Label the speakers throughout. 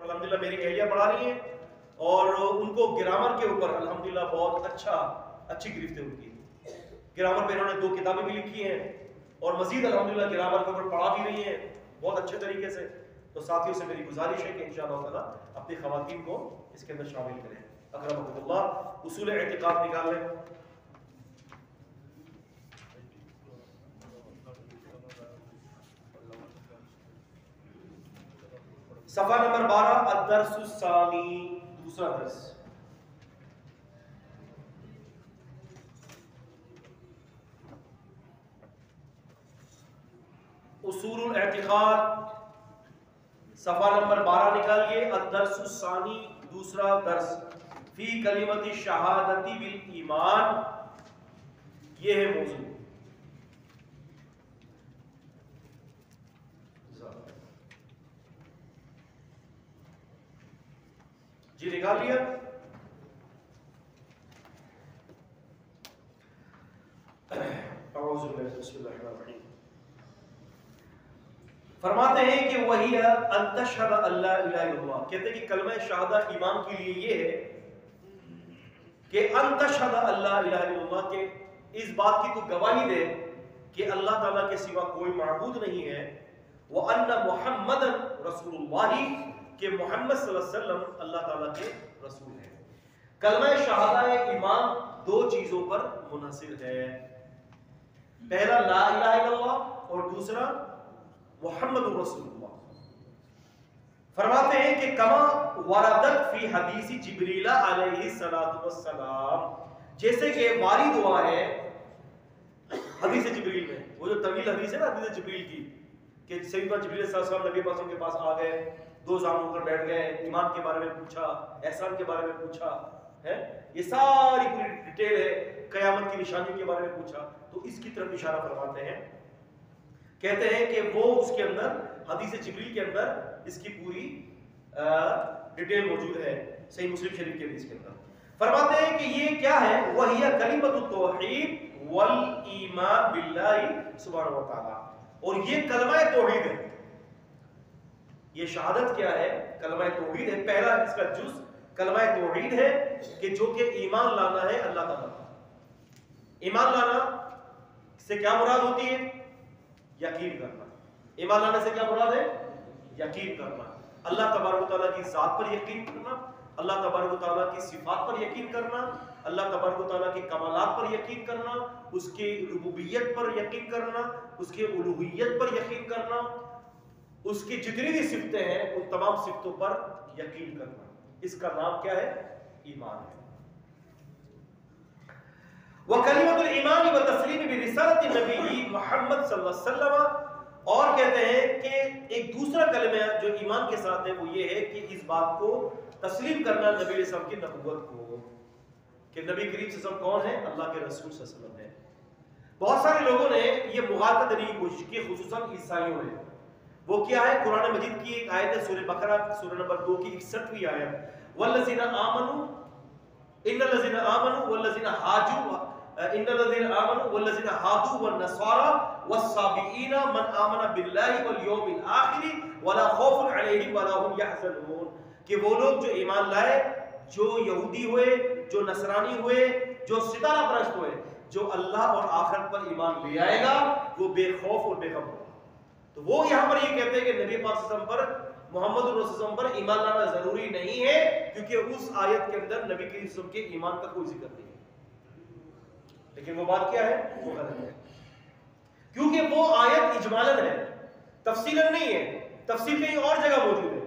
Speaker 1: الحمدللہ میری اہلیہ پڑھا رہی ہیں اور ان کو گرامر کے اوپر الحمدللہ بہت اچھی گرفت ہے ان کی. گرامر پہ انہوں نے 2 کتابیں بھی لکھی ہیں اور مزید الحمدللہ گرامر کے اوپر پڑھا بھی رہی ہیں بہت اچھے طریقے سے. تو ساتھیوں سے میری گزارش ہے کہ انشاءاللہ تعالی اپنی خواتین کو اس کے اندر شامل کریں. اکرمکم اللہ. اصول اعتقاد نکال لیں. صفحہ نمبر 12 الدرس الثانی، دوسرا درس. اصول الاعتقاد صفحہ نمبر 12 نکالیے. الدرس الثانی، دوسرا درس. فی کلمۃ الشہادۃ بالایمان، یہ ہے موضوع. جی نکال لیا. اعوذ باللہ بسم اللہ الرحمن الرحیم. فرماتے ہیں کہ وہی ان تشہد ان لا الہ الا اللہ، کہتے ہیں کہ کلمہ شہادہ ایمان کے لیے یہ ہے کہ ان تشہد ان لا الہ الا اللہ، کہ اس بات کی تو گواہی دے کہ اللہ تعالیٰ کے سوا کوئی معبود نہیں ہے. وَأَنَّ مُحَمَّدًا رسول اللہ، کہ محمد صلی اللہ علیہ وسلم اللہ تعالیٰ کے رسول ہیں. کلمہ شہادہ ایمان 2 چیزوں پر منحصر ہے. پہلا لا الہ الا اللہ اور دوسرا محمد رسول اللہ. فرماتے ہیں کہ کما وردت فی حدیث جبریل علیہ السلام، جیسے کہ وارد ہوا ہے حدیث جبریل میں. وہ جو طویل حدیث ہے نا حدیث جبریل کی، کہ سیدنا جبریل صلی اللہ علیہ وسلم نبی پاک کے پاس آ گئے، 2 زانوں پر بیٹھ گئے، ایمان کے بارے میں پوچھا، احسان کے بارے میں پوچھا ہے. یہ ساری پوری ڈیٹیل ہے. قیامت کی نشانی کے بارے میں پوچھا. تو اس کی طرف اشارہ فرماتے ہیں. کہتے ہیں کہ وہ اس کے اندر حدیث جبریل کے اندر اس کی پوری ڈیٹیل موجود ہے صحیح مسلم شریف کے حدیث کے اندر. فرماتے ہیں کہ یہ کیا ہے؟ وَهِيَ كَلِمَةُ التَّوْحِيدِ وَالْإِيمَانِ بِاللَّهِ سبحانہ وتعالی. اور یہ کلمہ توحید ہے. یہ شہادت کیا ہے؟ کلمہ توحید ہے. پہلا اس کا جز کلمہ توحید ہے کہ جو کہ ایمان لانا ہے اللہ تعالیٰ. ایمان لانا سے کیا مراد ہوتی ہے؟ یقین کرنا. ایمان لانے سے کیا مراد ہے؟ یقین کرنا. اللہ تبارک و تعالیٰ کی ذات پر یقین کرنا، اللہ تبارک و تعالیٰ کی صفات پر یقین کرنا، اللہ تبارک و تعالیٰ کے کمالات پر یقین کرنا، اس کی ربوبیت پر یقین کرنا، اس کی الوہیت پر یقین کرنا، اس کی جتنی بھی صفتیں ہیں ان تمام صفتوں پر یقین کرنا. اس کا نام کیا ہے؟ ایمان ہے. وَكَلِمَةُ الْإِيمَانِ وَتَسْلِيمِ بِرِسَالَةِ النَّبِيِّ محمد صلی اللہ علیہ وسلم. اور کہتے ہیں کہ ایک دوسرا کلمہ جو ایمان کے ساتھ ہے وہ یہ ہے کہ اس بات کو تسلیم کرنا نبی علیہ السلام کی نبوت کو، کہ نبی کریم صلی اللہ علیہ وسلم کون ہے؟ اللہ کے رسول صلی اللہ علیہ وسلم ہے. بہت سارے لوگوں نے یہ مغالطہ کرنے کی کوشش کی، خصوصاً عیسائیوں نے. وہ کیا ہے؟ قرآن مجید کی ایک آیت ہے سورہ بقرہ سورہ نمبر 2 کی 61ویں آیت. وَالَّذِينَ آمَنُوا إِنَّ الَّذِينَ آمَنُوا وَالَّذِينَ هَادُوا إِنَّ الَّذِينَ آمَنُوا وَالَّذِينَ هَادُوا وَالنَّصَارَى وَالصَّابِئِينَ مَنْ آمَنَ بِاللَّهِ وَالْيَوْمِ الْآخِرِ وَلَا خَوْفٌ عَلَيْهِمْ وَلَا هُمْ يَحْزَنُونَ. کہ وہ لوگ جو ایمان لائے، جو یہودی ہوئے، جو نصرانی ہوئے، جو ستارہ پرست ہوئے، جو اللہ اور آخرت پر ایمان لے آئے گا وہ بے خوف اور بے غم ہوگا. تو وہ یہاں پر یہ کہتے ہیں کہ نبی پاک صلی اللہ علیہ وسلم پر، محمد رسول اللہ صلی اللہ علیہ وسلم پر ایمان لانا ضروری نہیں ہے، کیونکہ اس آیت کے اندر نبی کریم صلی اللہ علیہ وسلم کے ایمان کا کوئی ذکر نہیں ہے. لیکن وہ بات کیا ہے؟ وہ غلط ہے، کیونکہ وہ آیت اجمالاً ہے، تفصیلاً نہیں ہے. تفصیل کہیں اور جگہ موجود ہے.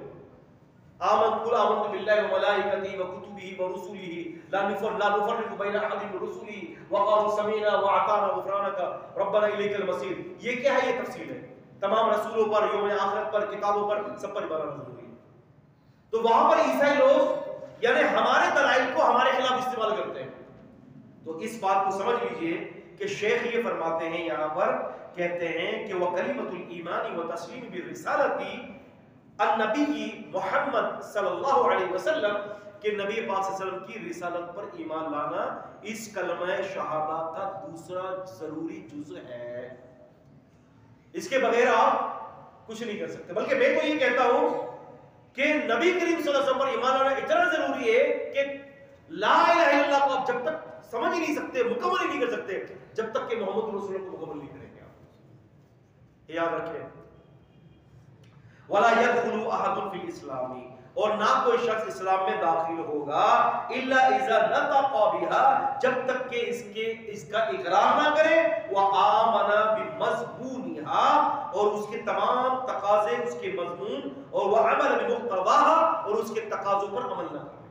Speaker 1: آمنت باللہ وملائکتہ وکتبہ ورسلہ لا نفرق بین احد من رسلہ وقالوا سمعنا واطعنا غفرانک ربنا الیک المصیر. یہ کیا ہے؟ یہ تفصیل ہے. تمام رسولوں پر، یوم آخرت پر، کتابوں پر، سب پر ایمان لانا ضروری ہے. تو وہاں پر عیسائی لوگ یعنی ہمارے دلائل کو ہمارے خلاف استعمال کرتے ہیں. تو اس بات کو سمجھ لیجئے کہ شیخ یہ فرماتے ہیں یہاں پر، کہتے ہیں کہ وَكَلِمَةُ الْإِيمَانِ وَتَسْلِيمِ بِالرِّسَالَةِ النبی محمد صلی اللہ علیہ وسلم، کہ نبی پاک صلی اللہ علیہ وسلم کی رسالت پر ایمان لانا اس کلمہ شہادت کا دوسرا ضروری جزء ہے. اس کے بغیر آپ کچھ نہیں کر سکتے. بلکہ میں تو یہ کہتا ہوں کہ نبی کریم صلی اللہ علیہ وسلم پر ایمان لانا اتنا ضروری ہے کہ لا الہ الا اللہ کو آپ جب تک سمجھ ہی نہیں سکتے، مکمل ہی نہیں کر سکتے جب تک کہ محمد رسول اللہ کو مکمل نہیں کریں گے آپ. یاد رکھیں. وَلَا يَدْخُلُ أَحَدٌ فِي الْإِسْلَامِ، اور نہ کوئی شخص اسلام میں داخل ہوگا الا اذا نطق بها، جب تک کہ اس کا اقرار نہ کرے، وآمن بمضمونها، اور اس کے تمام تقاضے، اس کے مضمون، اور وعمل بمقتضاها، اور اس کے تقاضوں پر عمل نہ کرے.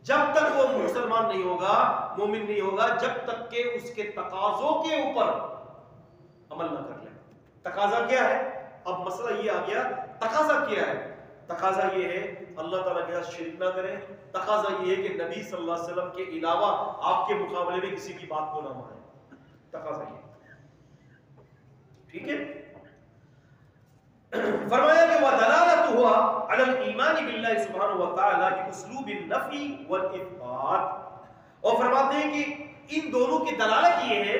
Speaker 1: جب تک وہ مسلمان نہیں ہوگا، مومن نہیں ہوگا، جب تک کہ اس کے تقاضوں کے اوپر عمل نہ کر لے. تقاضا کیا ہے؟ اب مسئلہ یہ آ گیا، تقاضا کیا ہے؟ تقاضا یہ ہے اللہ تعالیٰ کے ساتھ شرک نہ کریں. تقاضا یہ ہے کہ نبی صلی اللہ علیہ وسلم کے علاوہ آپ کے مقابلے میں کسی کی بات کو نہ مانیں. تقاضا یہ. ٹھیک ہے. فرمایا کہ وَدَلَالَتُهُ عَلَى الْإِيمَانِ بِاللَّهِ سُبْحَانَهُ وَتَعَالَى بِأُسْلُوبِ النَّفْيِ وَالْإِثْبَاتِ. اور فرماتے ہیں کہ ان دونوں کی دلالت یہ ہے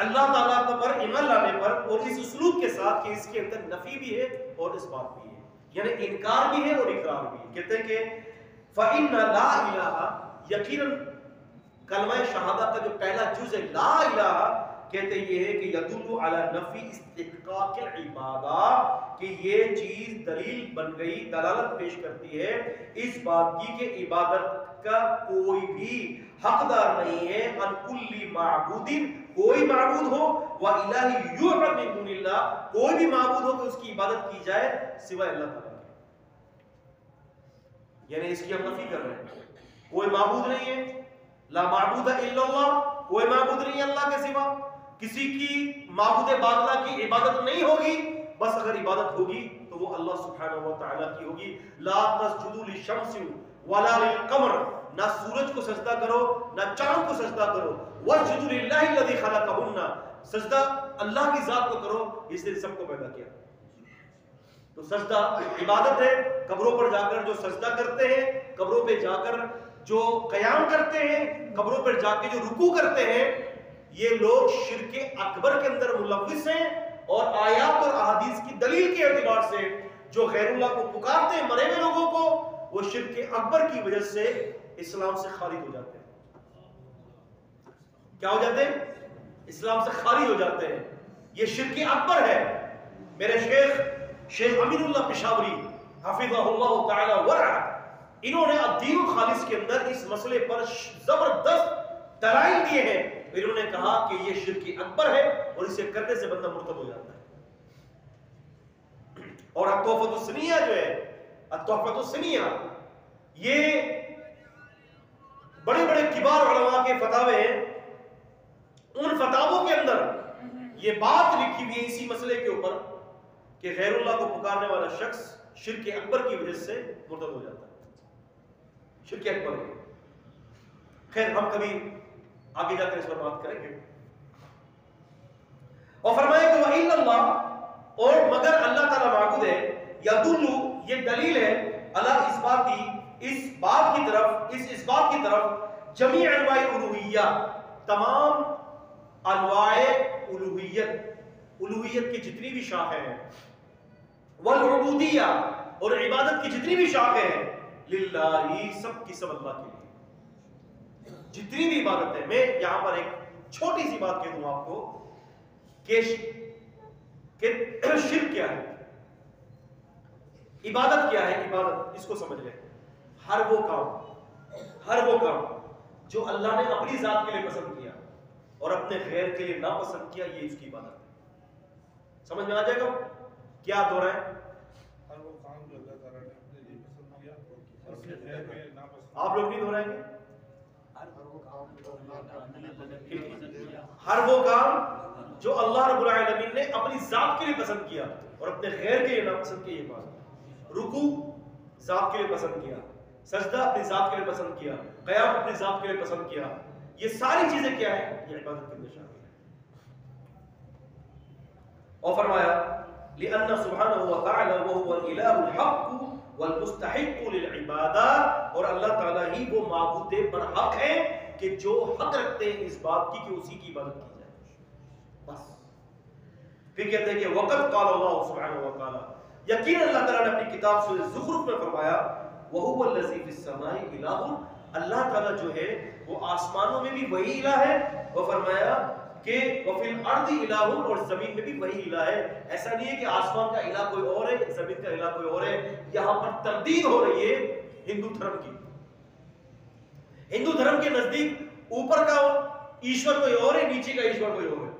Speaker 1: اللہ تعالیٰ پر ایمان لانے پر، اور اس اسلوب کے ساتھ کہ اس کے اندر نفی بھی ہے اور اس بات بھی ہے، یعنی انکار بھی ہے اور اقرار بھی ہے. کہتے ہیں کہ فَإِنَّ لَا إِلَهَ، یقیناً کلمہ شہادہ کا جو پہلا جز ہے لا الہ، کہتے یہ ہے کہ یدل علی نفی استحقاق العبادہ، کہ یہ چیز دلیل بن گئی، دلالت پیش کرتی ہے اس بات کی کہ عبادت کا کوئی بھی حقدار نہیں ہے، ان کل معبود، کوئی معبود ہو، وَإِلَٰهِ يُعْبَدْ مِن دُونِ اللَّهِ، کوئی بھی معبود ہو کہ اس کی عبادت کی جائے سوائے اللہ تعالیٰ کے. یعنی اس کی ہم نفی کر رہے ہیں، کوئی معبود نہیں ہے، لا معبود الا اللہ، کوئی معبود نہیں ہے اللہ کے سوا. کسی کی معبود باطلہ کی عبادت نہیں ہوگی، بس اگر عبادت ہوگی تو وہ اللہ سبحانہ و تعالیٰ کی ہوگی. لا تسجدوا للشمس ولا للقمر، نہ سورج کو سجدہ کرو نہ چاند کو سجدہ کرو. واسجدوا للہ الذی خلقہن، سجدہ اللہ کی ذات کو کرو جس نے سب کو پیدا کیا. تو سجدہ عبادت ہے. قبروں پر جا کر جو سجدہ کرتے ہیں، قبروں پہ جا کر جو قیام کرتے ہیں، قبروں پر جا کے جو رکوع کرتے ہیں، یہ لوگ شرک اکبر کے اندر ملوث ہیں. اور آیات اور احادیث کی دلیل کے اعتبار سے جو غیر اللہ کو پکارتے ہیں مرے ہوئے لوگوں کو، وہ شرک اکبر کی وجہ سے اسلام سے خارج ہو جاتے ہیں. کیا ہو جاتے ہیں؟ اسلام سے خارج ہو جاتے ہیں. یہ شرک اکبر ہے. میرے شیخ امین اللہ پشاوری حفظہ اللہ تعالی ورعہ، انہوں نے الدین الخالص کے اندر اس مسئلے پر زبردست دلائل دیے ہیں. انہوں نے کہا کہ یہ شرک اکبر ہے اور اسے کرنے سے بندہ مرتد ہو جاتا ہے. اور التحفۃ السنیہ جو ہے، التحفۃ السنیہ، یہ بڑے بڑے کبار علماء کے فتاوے ہیں. ان فتاووں کے اندر یہ بات لکھی ہوئی ہے اسی مسئلے کے اوپر کہ غیر اللہ کو پکارنے والا شخص شرک اکبر کی وجہ سے مرتد ہو جاتا ہے. شرک اکبر ہے. خیر ہم کبھی آگے جا کر اس پر بات کریں گے. اور فرمایا کہ وَإِلَّا اللَّهُ، اور مگر اللہ تعالیٰ معبود ہے، یدل، یہ دلیل ہے، علی اثباتی، اس بات کی طرف، اس بات کی طرف، جمیع انواع الوہیہ، تمام انواع الوہیت کی جتنی بھی شاخیں ہیں، والعبودیہ، اور عبادت کی جتنی بھی شاخیں ہیں، للہ، سب کی سب اللہ کے لیے. جتنی بھی عبادت ہے، میں یہاں پر ایک چھوٹی سی بات کہہ دوں آپ کو کہ شرک کیا ہے، عبادت کیا ہے. عبادت اس کو سمجھ لیں، ہر وہ کام جو اللہ نے اپنی ذات کے لیے پسند کیا اور اپنے غیر کے لیے ناپسند کیا، یہ اس کی عبادت ہے. سمجھ میں آ جائے گا کیا دہرائیں؟
Speaker 2: ہر وہ کام جو اللہ تعالیٰ نے اپنے لیے پسند کیا اور اپنے غیر کے لیے ناپسند.
Speaker 1: آپ لوگ نہیں دہرائیں گے؟
Speaker 2: ہر وہ کام جو اللہ
Speaker 1: ہر وہ کام جو اللہ
Speaker 2: تعالیٰ نے
Speaker 1: رب العالمین نے اپنی ذات کے لیے پسند کیا اور اپنے غیر کے لیے ناپسند کیا، یہ بات. رکوع ذات کے لیے پسند کیا، سجدہ اپنی ذات کے لیے پسند کیا، قیام اپنی ذات کے لیے پسند کیا، یہ ساری چیزیں کیا ہیں؟ یہ عبادت کے اندر شامل ہیں. اور فرمایا لأن سبحانہ وتعالی وهو الإلہ الحق والمستحق للعبادہ، اور اللہ تعالیٰ ہی وہ معبود برحق ہے کہ جو حق رکھتے ہیں اس بات کی کہ اسی کی عبادت کی جائے. بس پھر کہتے ہیں کہ وقت قال اللہ سبحانہ وتعالی، یقین اللہ تعالیٰ نے اپنی کتاب سورہ زخرف میں فرمایا وَهُوَ الَّذِي فِي السَّمَاءِ إِلَٰهٌ، اللہ تعالیٰ جو ہے وہ آسمانوں میں بھی وہی الہ ہے، وہ فرمایا کہ وَفِي الْأَرْضِ إِلَٰهٌ، اور زمین میں بھی وہی الہ ہے۔ ایسا نہیں ہے کہ آسمان کا الہ کوئی اور ہے زمین کا الہ کوئی اور ہے، یہاں پر تردید ہو رہی ہے ہندو دھرم کی۔ ہندو دھرم کے نزدیک اوپر کا ایشور کوئی اور ہے، نیچے کا ایشور کوئی اور ہے،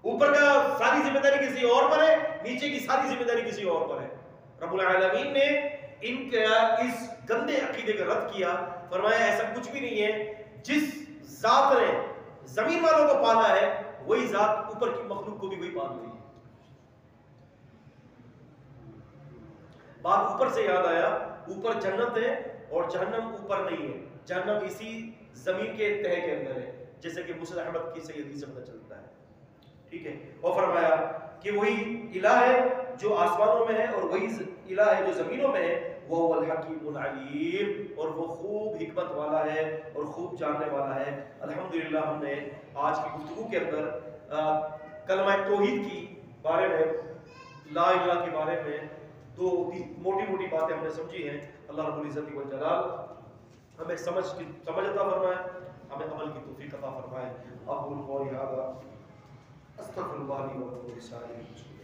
Speaker 1: اوپر کا ساری ذمہ داری کسی اور پر ہے، نیچے کی ساری ذمہ داری کسی اور پر ہے۔ رب العالمین نے ان کا اس گندے عقیدے کا رد کیا، فرمایا ایسا کچھ بھی نہیں ہے، جس ذات نے زمین والوں کو پالا ہے وہی ذات اوپر کی مخلوق کو بھی وہی پال رہی ہے۔ بات اوپر سے یاد آیا، اوپر جنت ہے اور جہنم اوپر نہیں ہے، جہنم اسی زمین کے تہہ کے اندر ہے، جیسے کہ مسلم احمد کی صحیح حدیث سے پتہ چلتا ہے، ٹھیک ہے۔ اور فرمایا کہ وہی الہ ہے جو آسمانوں میں ہے اور وہی الہ ہے جو زمینوں میں ہے، وہ الحکیم العلیم، اور وہ خوب حکمت والا ہے اور خوب جاننے والا ہے۔ الحمدللہ ہم نے آج کی گفتگو کے اندر کلمہ توحید کی بارے میں، لا الہ کے بارے میں دو موٹی موٹی باتیں ہم نے سمجھی ہیں۔ اللہ رب العزت والجلال ہمیں سمجھ عطا فرمائے، ہمیں عمل کی توفیق عطا فرمائے۔ اقول قولی ھذا استغفر اللہ لی ولکم ولسائر المسلمین۔